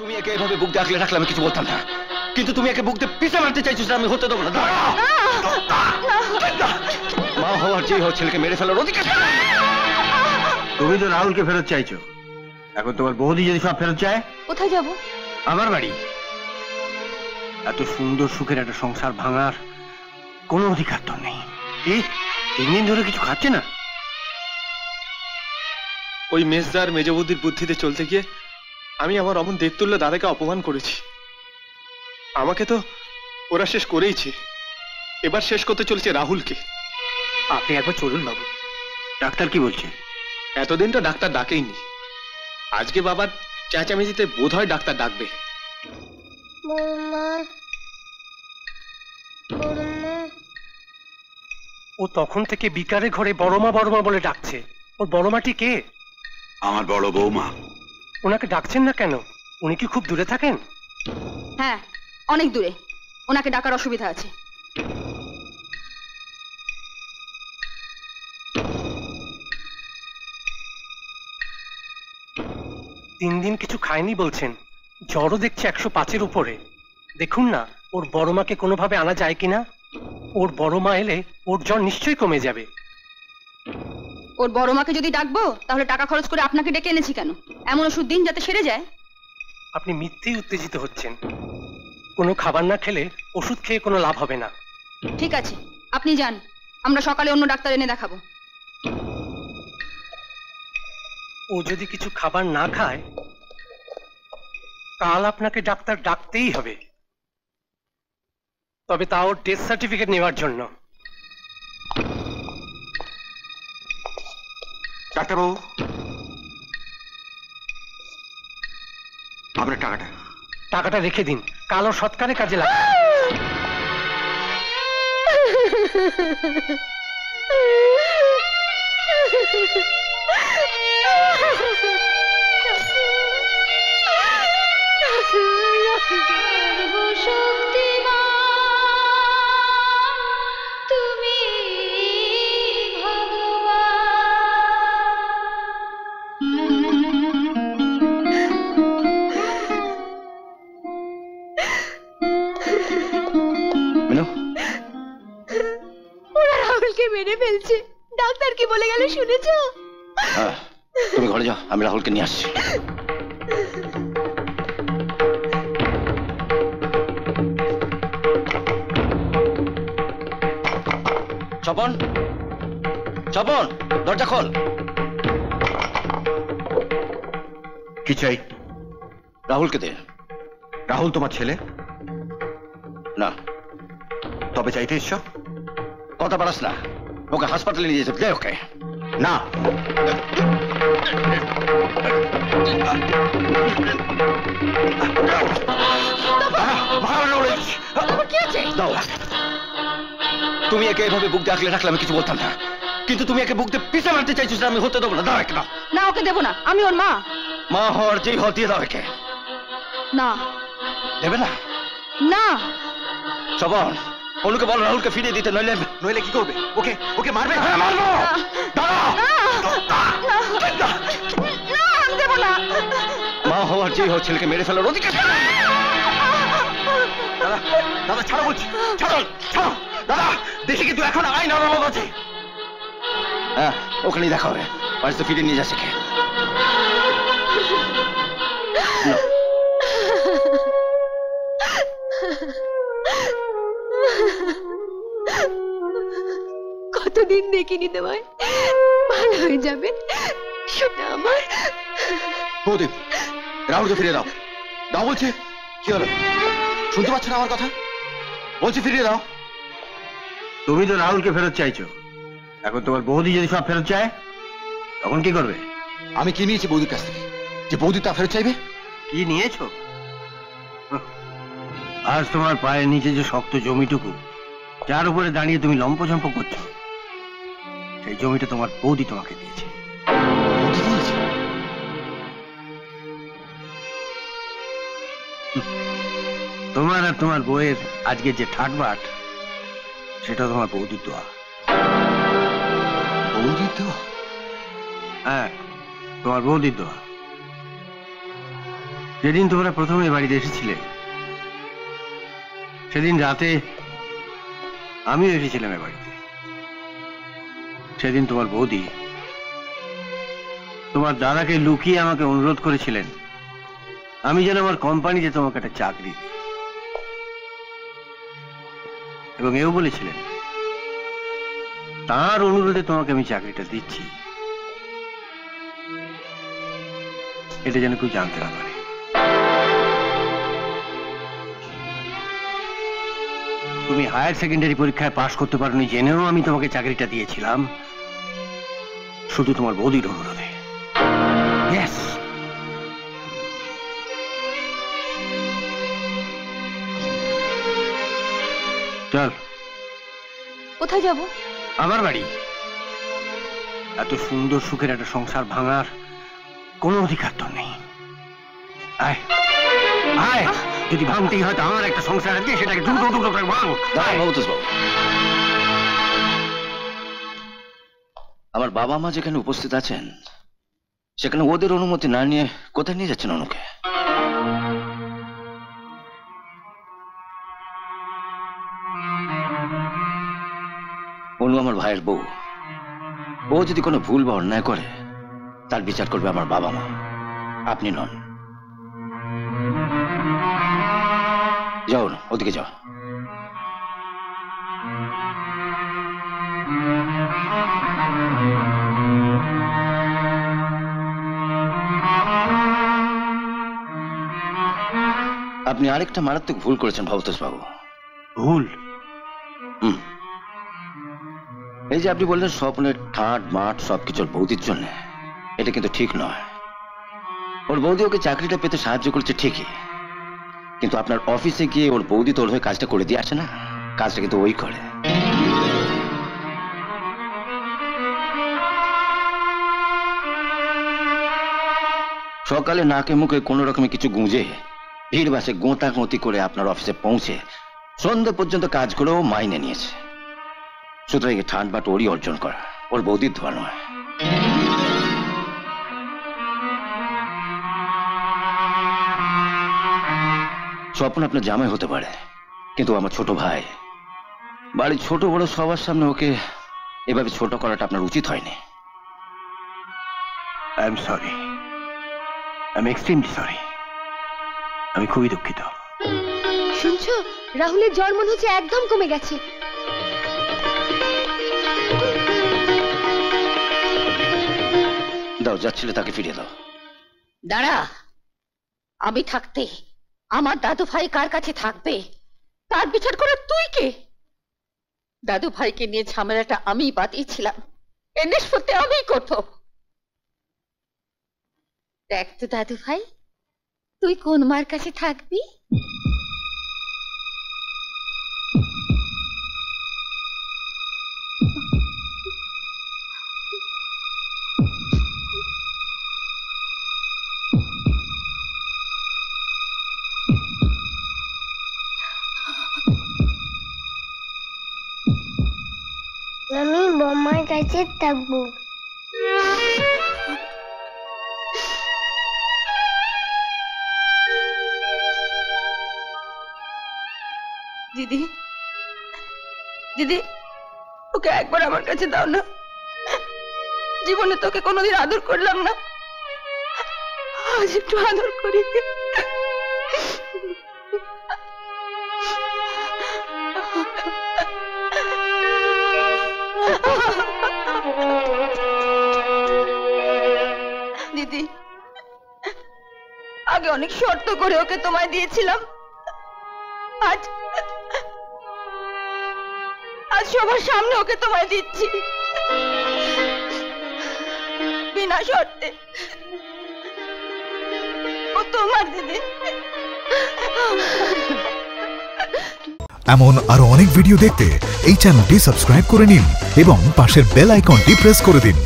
তুমি একে এভাবে বুক দিয়ে আগলে রাখলে আমি কিছু বলতাম না, কিন্তু তুমি একে বুক দিয়ে পিছে মারতে চাইছো, আমি হতে দেবো না। মা হওয়ার যেই হোক ছেলেকে মেরে ফেলার অধিকার। তুমি তো রাহুলকে ফেরত চাইছো, এখন তোমার বৌদি যদি সব ফেরত চায়? কোথায় যাব? আমার বাড়ি। এত সুন্দর সুখের একটা সংসার ভাঙার কোনো অধিকার তো নেই। এই 3 দিন ধরে কিছু খাচ্ছে না। ওই মেজদার মেজবুদ্ধির বুদ্ধিতে চলতে গিয়ে আমি আমার অমন দেবতুল্য দাদাকে অপমান করেছি। আমাকে তো ওরা শেষ করেইছে, এবার শেষ করতে চলেছে রাহুলকে। আপনি একবার চলুন বাবু। ডাক্তার কি বলছে? এতদিন তো ডাক্তার ডাকেইনি, আজকে বাবার চেঁচামেচিতে বোধ হয় ডাক্তার ডাকবে। ও তখন থেকে বিকারে ঘরে বড়মা বড়মা বলে ডাকছে। ওর বড়মাটি কে? আমার বড় বৌমা। ওনাকে ডাকছেন না কেন? উনি কি খুব দূরে থাকেন? হ্যাঁ, অনেক দূরে। ওনাকে ডাকার অসুবিধা আছে। তিন দিন কিছু খায়নি বলছেন, জ্বরও দেখছে 105-এর উপরে। দেখুন না ওর বড়মাকে কোনোভাবে আনা যায় কিনা। ওর বড়মা এলে ওর জ্বর নিশ্চয়ই কমে যাবে। ওর বড় মাকে যদি ডাকবো তাহলে টাকা খরচ করে আপনাকে ডেকে এনেছি কেন? এমন ওষুধ দিন যাতে সেরে যায়। আপনি মিথ্যেই উত্তেজিত হচ্ছেন। কোনো খাবার না খেলে ওষুধ খেয়ে কোনো লাভ হবে না। ঠিক আছে, আপনি যান, আমরা সকালে অন্য ডাক্তার এনে দেখাবো। ও যদি কিছু খাবার না খায় কাল আপনাকে ডাক্তার ডাকতেই হবে, তবে তা ওর ডেথ সার্টিফিকেট নেওয়ার জন্য। ডাক্তারবাবু, আপনার টাকাটা রেখে দিন, কাল ওর সৎকারে কাজে লাগবে। মেরে ফেলছে, ডাক্তার কি বলে গেল শুনেছো? তুমি ঘরে যাও, আমি রাহুলকে নিয়ে আসছি। স্বপন, স্বপন, দরজা খোল। কি চাই? রাহুলকে দে। রাহুল তোমার ছেলে না। তবে চাইতে এসছো? কথা বাড়াস না, ওকে হাসপাতালে নিয়ে যেতে দে। ওকে না। তুমি একে এভাবে বুক দিয়ে আগলে রাখলে আমি কিছু বলতাম না, কিন্তু তুমি একে বুক দিয়ে পিছে মারতে চাইছো, আমি হতে দেবো না। দাও একে। না, ওকে দেবো না, আমি ওর মা। মা হওয়ার যেই হওয়া দিয়ে দাও একে। না। দেবে না? না। স্বপন, অনুকে বলো রাহুলকে ফিরিয়ে দিতে, নইলে কি করবে? ওকে মারবে? হ্যাঁ, মারবো। মা হওয়ার যেই হোক ছেলেকে মেরে ফেলার অধিকার। দাদা ছাড়ো বলছি, ছাড়ো ছাড়ো। দাদা দেখি কিন্তু এখন আইন আদালত আছে। হ্যাঁ, ওখানেই দেখা হবে। বাড়িতে ফিরিয়ে নিয়ে যাচ্ছে কে? কতদিন দেখিনি তোমায়, ভালো হয়ে যাবে শোনা আমার। বৌদি, রাহুলকে ফিরিয়ে দাও। দাও বলছে। কি হলো, শুনতে পাচ্ছ না আমার কথা? বলছি ফিরিয়ে দাও। তুমি তো রাহুলকে ফেরত চাইছো, এখন তোমার বৌদি যদি সব ফেরত চায় তখন কি করবে? আমি কি নিয়েছি বৌদির কাছ থেকে যে বৌদি তা ফেরত চাইবে? কি নিয়েছো? আজ তোমার পায়ের নিচে যে শক্ত জমিটুকু, যার উপরে দাঁড়িয়ে তুমি লম্পঝম্প করছো, সেই জমিটা তোমার বৌদি তোমাকে দিয়েছে। তোমার আর তোমার বউয়ের আজকে যে ঠাটবাট, সেটা তোমার বৌদির দোয়া। বৌদির দোয়া? হ্যাঁ, তোমার বৌদির দোয়া। যেদিন তোমরা প্রথমে বাড়িতে এসেছিলে সেদিন রাতে আমিও এসেছিলাম এ বাড়িতে। সেদিন তোমার বৌদি তোমার দাদাকে লুকিয়ে আমাকে অনুরোধ করেছিলেন আমি যেন আমার কোম্পানিতে তোমাকে একটা চাকরি দিই, এবং এও বলেছিলেন তার অনুরোধে তোমাকে আমি চাকরিটা দিচ্ছি, এটা যেন কেউ জানতে না পারে। তুমি হায়ার সেকেন্ডারি পরীক্ষায় পাশ করতে পারোনি জেনেও আমি তোমাকে চাকরিটা দিয়েছিলাম শুধু তোমার বৌদির অনুরোধে। Yes. চল। কোথায় যাব? আমার বাড়ি। এত সুন্দর সুখের একটা সংসার ভাঙার কোনো অধিকার তো নেই। আয় আয়, যদি ভাঙতেই হয় তো আমার একটা সংসার আছে, সেটাকে টুকরো টুকরো করে ভাঙ। আমার বাবা মা যেখানে উপস্থিত আছেন সেখানে ওদের অনুমতি না নিয়ে কোথায় নিয়ে যাচ্ছেন অনুকে? অনু আমার ভাইয়ের বউ, ও যদি কোনো ভুল বা অন্যায় করে তার বিচার করবে আমার বাবা মা, আপনি নন। যাও না, ওদিকে যাও। আপনি আরেকটা মারাত্মক ভুল করেছেন ভবতোষ বাবু। ভুল? এই যে আপনি বললেন স্বপ্নের ঠাট মাঠ সবকিছুর বৌদির জন্য, এটা কিন্তু ঠিক নয়। ওর বৌদি ওকে চাকরিটা পেতে সাহায্য করেছে ঠিকই, কিন্তু আপনার অফিসে গিয়ে ওর বৌদি তোর হয়ে কাজটা করে দিয়ে আসে না, কাজটা কিন্তু ওই করে। সকালে নাকে মুখে কোনো রকমে কিছু গুঁজে ভিড় বাসে গোঁতাগতি করে আপনার অফিসে পৌঁছে সন্ধ্যে পর্যন্ত কাজ করেও মাইনে নিয়েছে। সুতরাং ঠান্ড বাট ওরই অর্জন করা, ওর বৌদির ধোয়া নয়। স্বপ্ন আপনার জামাই হতে পারে, কিন্তু আমার ছোট ভাই। বাড়ির ছোট বড় সবার সামনে ওকে এভাবে ছোট করাটা আপনার উচিত হয়নি। I am sorry, I am extremely sorry. আমি খুবই দুঃখিত। শুনছো, রাহুলের জ্বর মনে হচ্ছে একদম কমে গেছে। দাও, যাচ্ছিলে তাকে ফিরিয়ে দাও। দাঁড়া, আমি থাকতে আমার দাদু ভাই কার কাছে থাকবে তার বিচার করার তুই কে? দাদু ভাইকে নিয়ে ঝামেলাটা আমি বাতিয়েছিলাম, এর নিষ্পত্তি আমিই করতো। দেখ তো দাদু ভাই, তুই কোন মার কাছে থাকবি? আমি বম্মার কাছে থাকবো। দিদি, দিদি, ওকে একবার আমার কাছে দাও না। জীবনে তোকে কোনোদিন আদর করলাম না, আজ একটু আদর করি। দিদি, আগে অনেক শর্ত করে ওকে তোমায় দিয়েছিলাম, আজ সবার সামনে ওকে তোমায় দিচ্ছি বিনা শর্তে। ও তোমার দিদি। এমন আরো অনেক ভিডিও দেখতে এই চ্যানেলটি সাবস্ক্রাইব করে নিন এবং পাশের বেল আইকনটি প্রেস করে দিন।